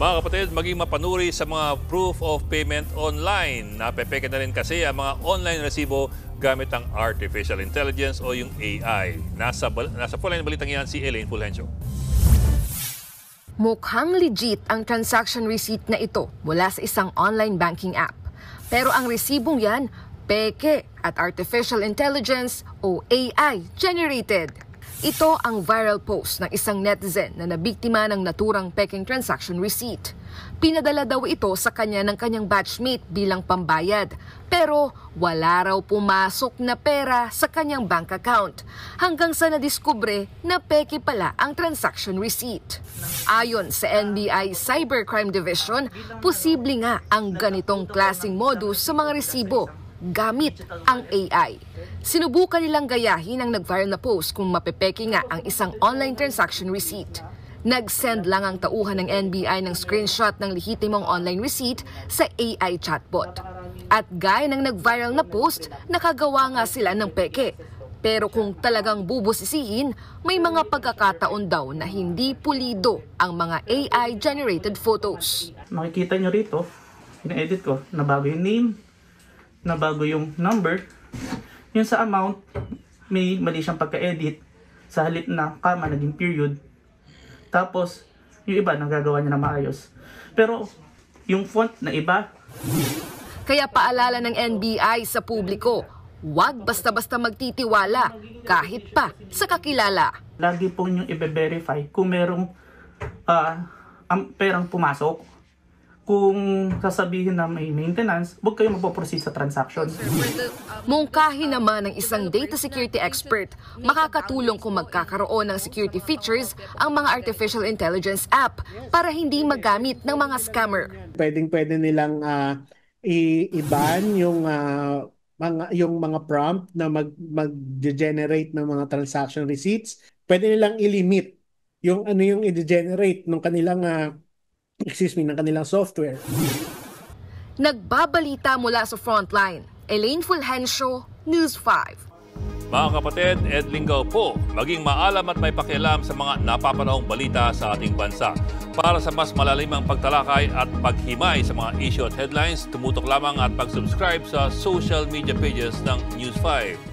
Mga kapatid, maging mapanuri sa mga proof of payment online. Napepeke na rin kasi ang mga online resibo gamit ang artificial intelligence o yung AI. Nasa full line balitang yan si Elaine Fulgencio. Mukhang legit ang transaction receipt na ito mula sa isang online banking app. Pero ang resibong yan, peke at artificial intelligence o AI generated. Ito ang viral post ng isang netizen na nabiktima ng naturang peking transaction receipt. Pinadala daw ito sa kanya ng kanyang batchmate bilang pambayad. Pero wala raw pumasok na pera sa kanyang bank account hanggang sa nadiskubre na peke pala ang transaction receipt. Ayon sa NBI Cybercrime Division, posible nga ang ganitong klaseng modus sa mga resibo gamit ang AI. Sinubukan nilang gayahin ang nag-viral na post kung mapepeke nga ang isang online transaction receipt. Nag-send lang ang tauhan ng NBI ng screenshot ng lehitimong online receipt sa AI chatbot. At gaya ng nag-viral na post, nakagawa nga sila ng peke. Pero kung talagang bubusisihin, may mga pagkakataon daw na hindi pulido ang mga AI-generated photos. Makikita nyo rito, ina-edit ko, nabago yung name, nabago yung number. Yung sa amount, may mali siyang pagka-edit. Sa halip na kama, naging period. Tapos, yung iba, nagagawa niya na maayos. Pero, yung font na iba. Kaya paalala ng NBI sa publiko, huwag basta-basta magtitiwala kahit pa sa kakilala. Lagi po nyo i-verify kung merong perang pumasok. Kung sasabihin na may maintenance, huwag kayo magpo-proceed sa transaction. Mungkahi naman ng isang data security expert, makakatulong kung magkakaroon ng security features ang mga artificial intelligence app para hindi magamit ng mga scammer. Pwede nilang i-ban yung mga prompt na mag-generate ng mga transaction receipts. Pwede nilang i-limit yung yung i-generate ng kanilang ng kanilang software. Nagbabalita mula sa Frontline, Elaine Fulgencio, News 5. Mga kapatid, Ed Lingaw po, maging maalam at may pakialam sa mga napapanahong balita sa ating bansa. Para sa mas malalimang pagtalakay at paghimay sa mga issue at headlines, tumutok lamang at pag-subscribe sa social media pages ng News 5.